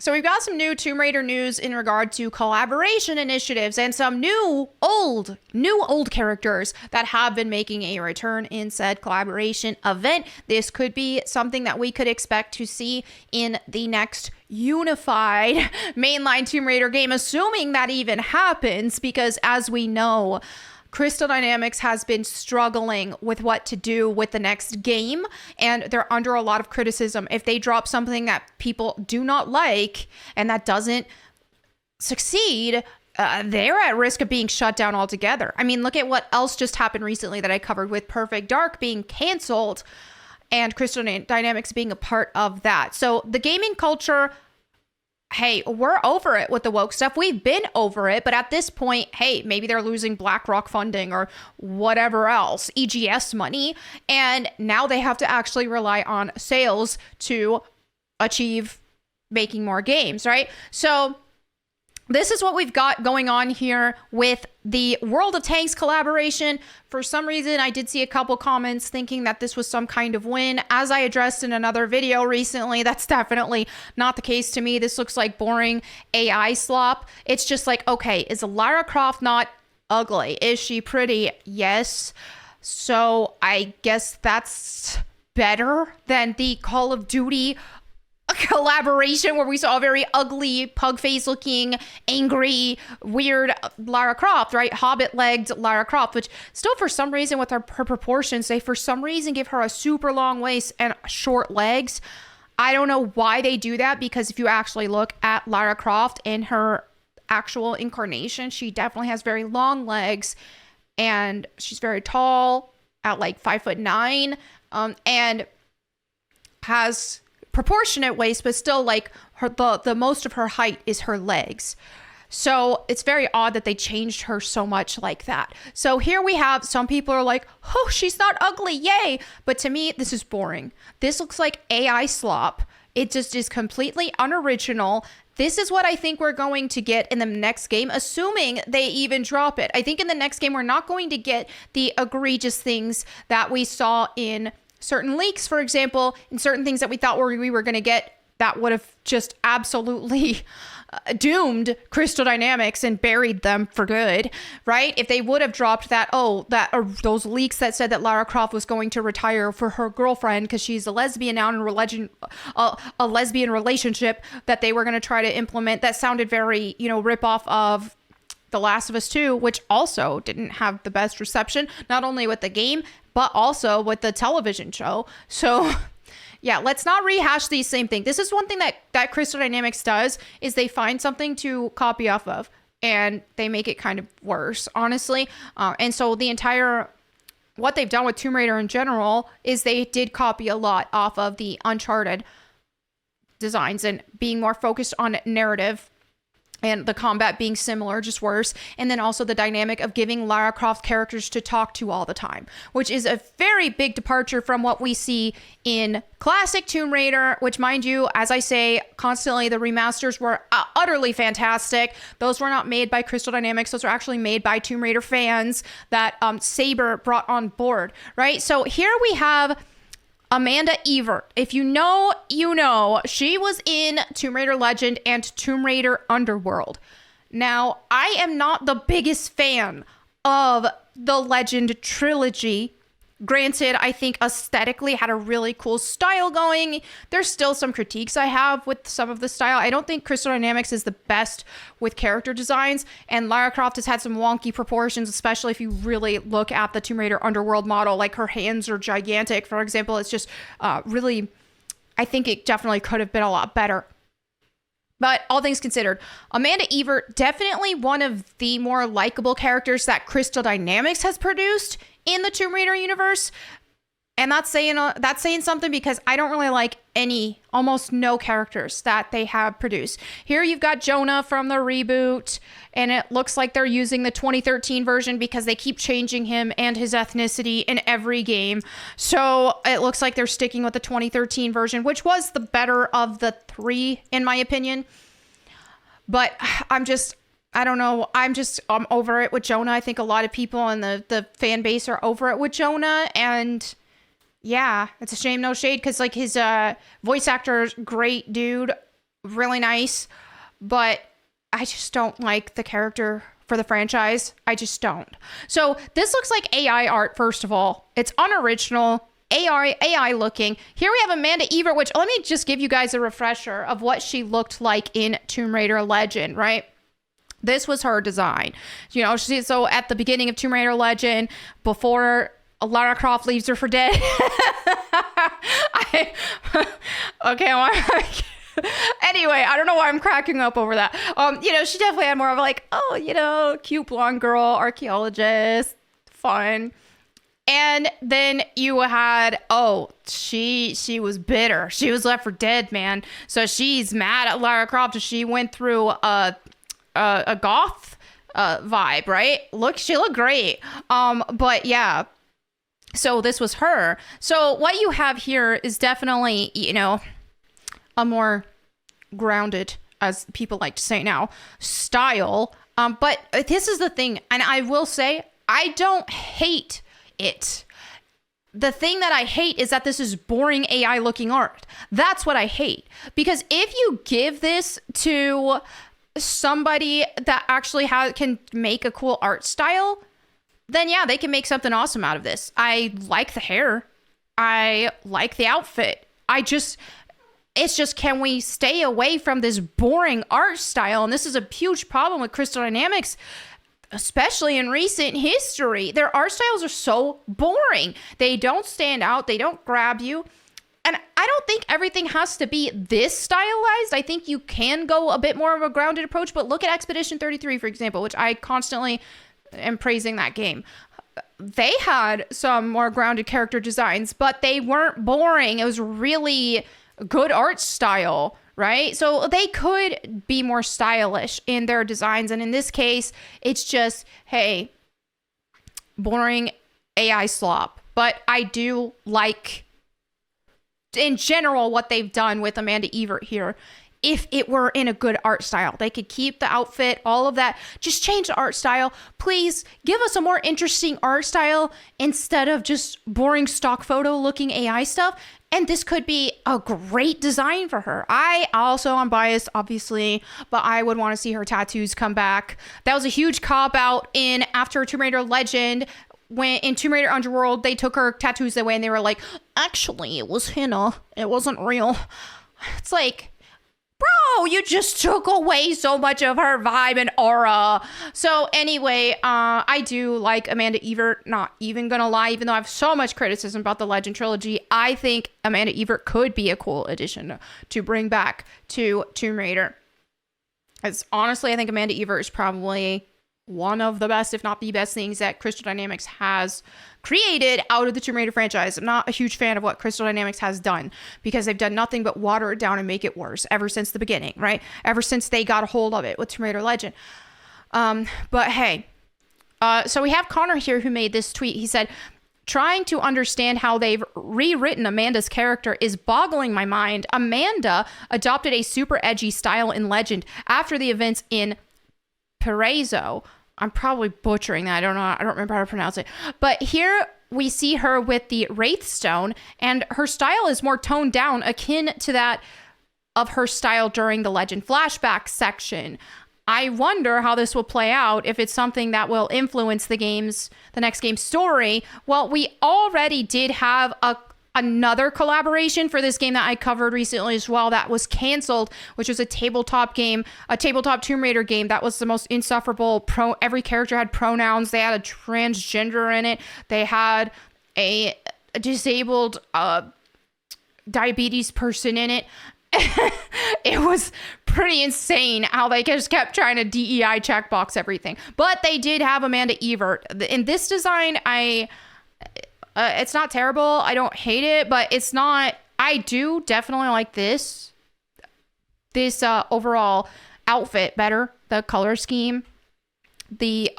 So we've got some new Tomb Raider news in regard to collaboration initiatives and some new old characters that have been making a return in said collaboration event. This could be something that we could expect to see in the next unified mainline Tomb Raider game, assuming that even happens, because as we know, Crystal Dynamics has been struggling with what to do with the next game, and they're under a lot of criticism. If they drop something that people do not like and that doesn't succeed, they're at risk of being shut down altogether. I mean, look at what else just happened recently that I covered with Perfect Dark being canceled and Crystal Dynamics being a part of that. So the gaming culture, hey, we're over it with the woke stuff. We've been over it. But at this point, hey, maybe they're losing BlackRock funding or whatever else, EGS money. And now they have to actually rely on sales to achieve making more games, right? So this is what we've got going on here with the World of Tanks collaboration. For some reason, I did see a couple comments thinking that this was some kind of win. As I addressed in another video recently, that's definitely not the case to me. This looks like boring AI slop. It's just like, okay, is Lara Croft not ugly? Is she pretty? Yes. So I guess that's better than the Call of Duty collaboration where we saw a very ugly, pug face looking, angry, weird Lara Croft, right? Hobbit legged Lara Croft, which still for some reason with her proportions, they for some reason give her a super long waist and short legs. I don't know why they do that, because if you actually look at Lara Croft in her actual incarnation, she definitely has very long legs and she's very tall at like 5'9", and has proportionate waist, but still like her the most of her height is her legs. So it's very odd that they changed her so much like that. So here we have some people are like, oh, she's not ugly, yay. But to me, this is boring. This looks like AI slop. It just is completely unoriginal. This is what I think we're going to get in the next game, assuming they even drop it. I think in the next game, we're not going to get the egregious things that we saw in certain leaks, for example, and certain things that we thought we were going to get that would have just absolutely doomed Crystal Dynamics and buried them for good, right? If they would have dropped that, those leaks that said that Lara Croft was going to retire for her girlfriend because she's a lesbian now in a lesbian relationship that they were going to try to implement, that sounded very, rip off of The Last of Us 2, which also didn't have the best reception, not only with the game, but also with the television show. So yeah, let's not rehash these same things. This is one thing that Crystal Dynamics does, is they find something to copy off of and they make it kind of worse, honestly. And so what they've done with Tomb Raider in general is they did copy a lot off of the Uncharted designs and being more focused on narrative, and the combat being similar, just worse. And then also the dynamic of giving Lara Croft characters to talk to all the time, which is a very big departure from what we see in classic Tomb Raider, which, mind you, as I say constantly, the remasters were utterly fantastic. Those were not made by Crystal Dynamics. Those were actually made by Tomb Raider fans that Saber brought on board, right? So here we have Amanda Evert. If you know, you know. She was in Tomb Raider Legend and Tomb Raider Underworld. Now, I am not the biggest fan of the Legend trilogy. Granted, I think aesthetically had a really cool style going. There's still some critiques I have with some of the style. I don't think Crystal Dynamics is the best with character designs, and Lara Croft has had some wonky proportions, especially if you really look at the Tomb Raider Underworld model. Like, her hands are gigantic, for example. It's just really, I think it definitely could have been a lot better. But all things considered, Amanda Evert, definitely one of the more likable characters that Crystal Dynamics has produced in the Tomb Raider universe. And that's saying something, because I don't really like almost no characters that they have produced. Here you've got Jonah from the reboot, and it looks like they're using the 2013 version because they keep changing him and his ethnicity in every game. So it looks like they're sticking with the 2013 version, which was the better of the three, in my opinion. But I don't know. I'm over it with Jonah. I think a lot of people in the fan base are over it with Jonah, and yeah, it's a shame, no shade, because like his voice actor, great dude. really nice, but I just don't like the character for the franchise. I just don't. So this looks like AI art, first of all. It's unoriginal, AI looking. Here we have Amanda Evert, which let me just give you guys a refresher of what she looked like in Tomb Raider Legend, right? This was her design. You know, so at the beginning of Tomb Raider Legend, before Lara Croft leaves her for dead. Anyway, I don't know why I'm cracking up over that. You know, she definitely had more of like, oh, you know, cute blonde girl, archaeologist, fun. And then you had, she was bitter. She was left for dead, man. So she's mad at Lara Croft. She went through a goth vibe, right? She looked great. But yeah. So this was her. So what you have here is definitely, you know, a more grounded, as people like to say now, style. But this is the thing, and I will say, I don't hate it. The thing that I hate is that this is boring AI looking art. That's what I hate. Because if you give this to somebody that actually can make a cool art style, then yeah, they can make something awesome out of this. I like the hair. I like the outfit. It's just, can we stay away from this boring art style? And this is a huge problem with Crystal Dynamics, especially in recent history. Their art styles are so boring. They don't stand out. They don't grab you. And I don't think everything has to be this stylized. I think you can go a bit more of a grounded approach, but look at Expedition 33, for example, which I constantly am praising that game. They had some more grounded character designs, but they weren't boring. It was really good art style, right? So they could be more stylish in their designs. And in this case, it's just, hey, boring AI slop. But I do like, in general, what they've done with Amanda Evert here. If it were in a good art style, they could keep the outfit, all of that, just change the art style. Please give us a more interesting art style instead of just boring stock photo looking AI stuff. And this could be a great design for her. I'm biased, obviously, but I would want to see her tattoos come back. That was a huge cop out after Tomb Raider Legend. When in Tomb Raider Underworld, they took her tattoos away and they were like, actually, it was henna. It wasn't real. It's like, bro, you just took away so much of her vibe and aura. So anyway, I do like Amanda Evert, not even gonna lie, even though I have so much criticism about the Legend trilogy, I think Amanda Evert could be a cool addition to bring back to Tomb Raider. As honestly, I think Amanda Evert is probably one of the best, if not the best things that Crystal Dynamics has created out of the Tomb Raider franchise. I'm not a huge fan of what Crystal Dynamics has done because they've done nothing but water it down and make it worse ever since the beginning, right? Ever since they got a hold of it with Tomb Raider Legend. But hey, so we have Connor here who made this tweet. He said, trying to understand how they've rewritten Amanda's character is boggling my mind. Amanda adopted a super edgy style in Legend after the events in Paraiso. I'm probably butchering that. I don't know. I don't remember how to pronounce it. But here we see her with the Wraithstone, and her style is more toned down, akin to that of her style during the Legend flashback section. I wonder how this will play out, if it's something that will influence the next game's story. Well, we already did have another collaboration for this game that I covered recently as well that was canceled, which was a tabletop Tomb Raider game that was the most insufferable. Every character had pronouns. They had a transgender in it. They had a disabled diabetes person in it. It was pretty insane how they just kept trying to DEI checkbox everything. But they did have Amanda Evert. In this design, it's not terrible. I don't hate it, but it's not. I do definitely like this overall outfit better. The color scheme, the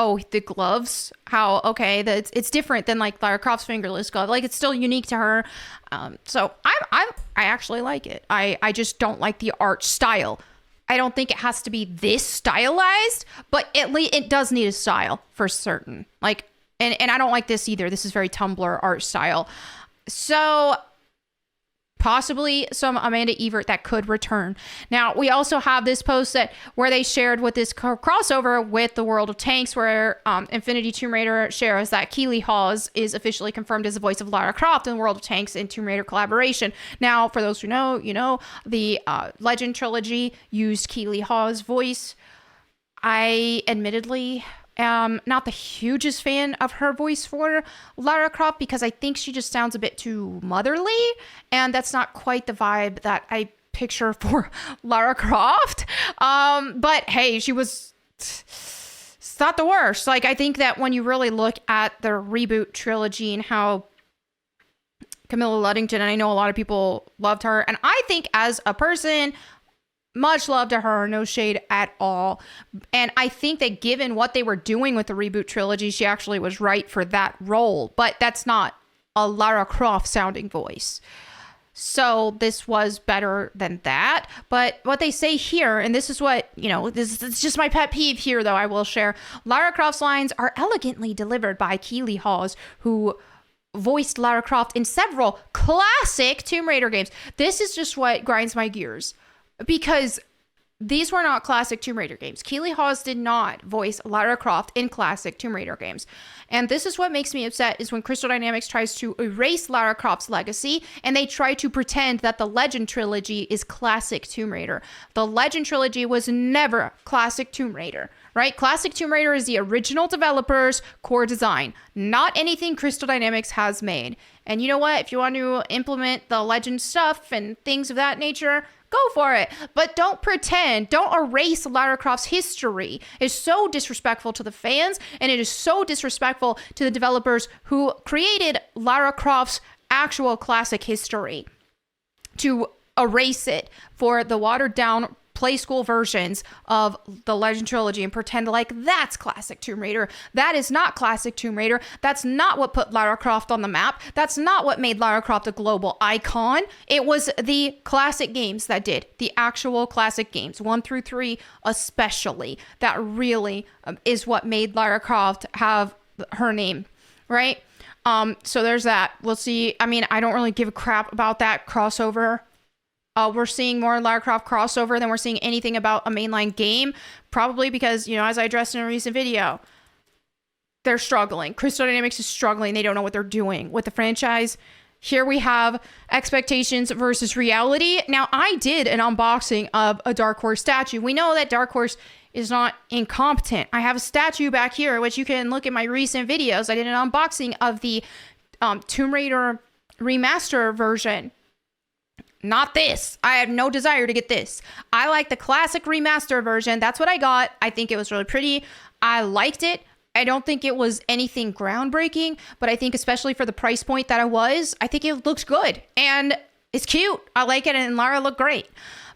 gloves. How it's different than like Lara Croft's fingerless glove. Like it's still unique to her. So I actually like it. I just don't like the art style. I don't think it has to be this stylized, but at least it does need a style for certain. Like. And I don't like this either. This is very Tumblr art style. So possibly some Amanda Evert that could return. Now, we also have this post where they shared with this crossover with the World of Tanks, where Infinity Tomb Raider shares that Keely Hawes is officially confirmed as the voice of Lara Croft in World of Tanks and Tomb Raider collaboration. Now, for those who know, the Legend trilogy used Keely Hawes' voice. I admittedly not the hugest fan of her voice for Lara Croft, because I think she just sounds a bit too motherly, and that's not quite the vibe that I picture for Lara Croft. But hey, it's not the worst. Like, I think that when you really look at the reboot trilogy and how Camilla Luddington, and I know a lot of people loved her, and I think as a person, much love to her, no shade at all. And I think that given what they were doing with the reboot trilogy, she actually was right for that role. But that's not a Lara Croft sounding voice. So this was better than that. But what they say here, and this is what, this is just my pet peeve here, though, I will share. Lara Croft's lines are elegantly delivered by Keely Hawes, who voiced Lara Croft in several classic Tomb Raider games. This is just what grinds my gears, because these were not classic Tomb Raider games. Keely Hawes did not voice Lara Croft in classic Tomb Raider games. And this is what makes me upset, is when Crystal Dynamics tries to erase Lara Croft's legacy, and they try to pretend that the Legend trilogy is classic Tomb Raider. The Legend trilogy was never classic Tomb Raider, right? Classic Tomb Raider is the original developer's core design, not anything Crystal Dynamics has made. And you know what? If you want to implement the Legend stuff and things of that nature, go for it. But don't pretend, don't erase Lara Croft's history. It's so disrespectful to the fans, and it is so disrespectful to the developers who created Lara Croft's actual classic history, to erase it for the watered down play school versions of the Legend trilogy and pretend like that's classic Tomb Raider. That is not classic Tomb Raider. That's not what put Lara Croft on the map. That's not what made Lara Croft a global icon. It was the classic games that did. The actual classic games, 1 through 3 especially, that really is what made Lara Croft have her name, right? So there's that. We'll see. I mean, I don't really give a crap about that crossover. We're seeing more Lara Croft crossover than we're seeing anything about a mainline game, probably because, as I addressed in a recent video, they're struggling. Crystal Dynamics is struggling. They don't know what they're doing with the franchise. Here we have expectations versus reality. Now, I did an unboxing of a Dark Horse statue. We know that Dark Horse is not incompetent. I have a statue back here, which you can look at my recent videos. I did an unboxing of the Tomb Raider remaster version. Not this. I have no desire to get this. I like the classic remaster version. That's what I got. I think it was really pretty. I liked it. I don't think it was anything groundbreaking, but I think especially for the price point that it was, I think it looks good and it's cute. I like it, and Lara looked great.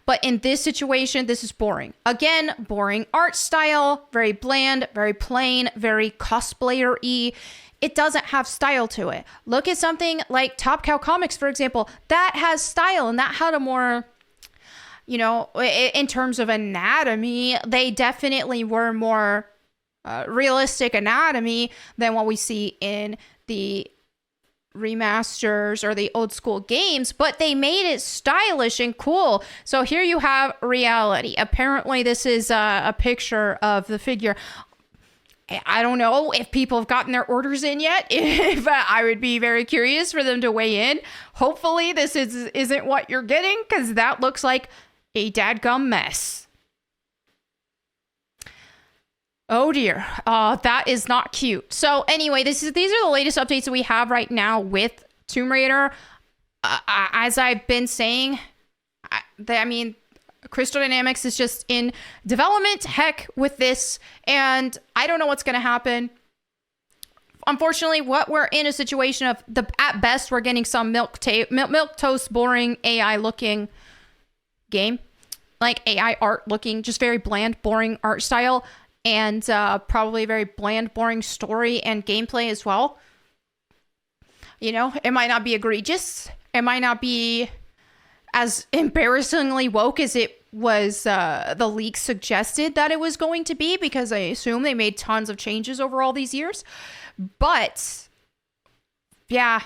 But in this situation, this is boring. Again, boring art style, very bland, very plain, very cosplayer-y. It doesn't have style to it. Look at something like Top Cow Comics, for example. That has style, and that had a more, in terms of anatomy, they definitely were more realistic anatomy than what we see in the remasters or the old school games, but they made it stylish and cool. So here you have reality. Apparently this is a picture of the figure. I don't know if people have gotten their orders in yet. If I would be very curious for them to weigh in. Hopefully this isn't what you're getting, because that looks like a dadgum mess. Oh dear, that is not cute. So anyway, these are the latest updates that we have right now with Tomb Raider. As I've been saying, Crystal Dynamics is just in development heck with this, and I don't know what's going to happen. Unfortunately, we're in a situation of, at best, we're getting some milk toast, boring AI looking game, like AI art looking, just very bland, boring art style, and probably very bland, boring story and gameplay as well. It might not be egregious. It might not be as embarrassingly woke as it was the leak suggested that it was going to be, because I assume they made tons of changes over all these years. But yeah,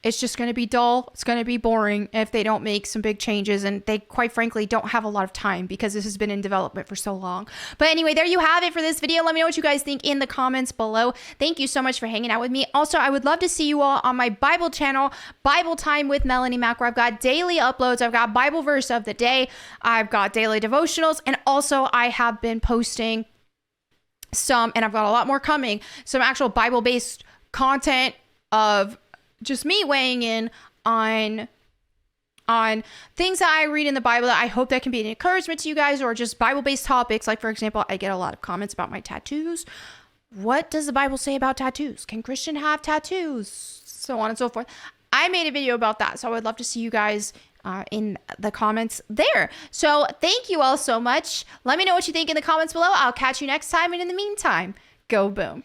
It's just going to be dull. It's going to be boring if they don't make some big changes. And they, quite frankly, don't have a lot of time because this has been in development for so long. But anyway, there you have it for this video. Let me know what you guys think in the comments below. Thank you so much for hanging out with me. Also, I would love to see you all on my Bible channel, Bible Time with Melanie Mack, where I've got daily uploads. I've got Bible verse of the day. I've got daily devotionals. And also, I have been posting some, and I've got a lot more coming, some actual Bible-based content of just me weighing in on things that I read in the Bible that I hope that can be an encouragement to you guys, or just Bible-based topics. Like, for example, I get a lot of comments about my tattoos. What does the Bible say about tattoos? Can Christian have tattoos? So on and so forth. I made a video about that, so I would love to see you guys in the comments there. So thank you all so much. Let me know what you think in the comments below. I'll catch you next time, and in the meantime, go boom.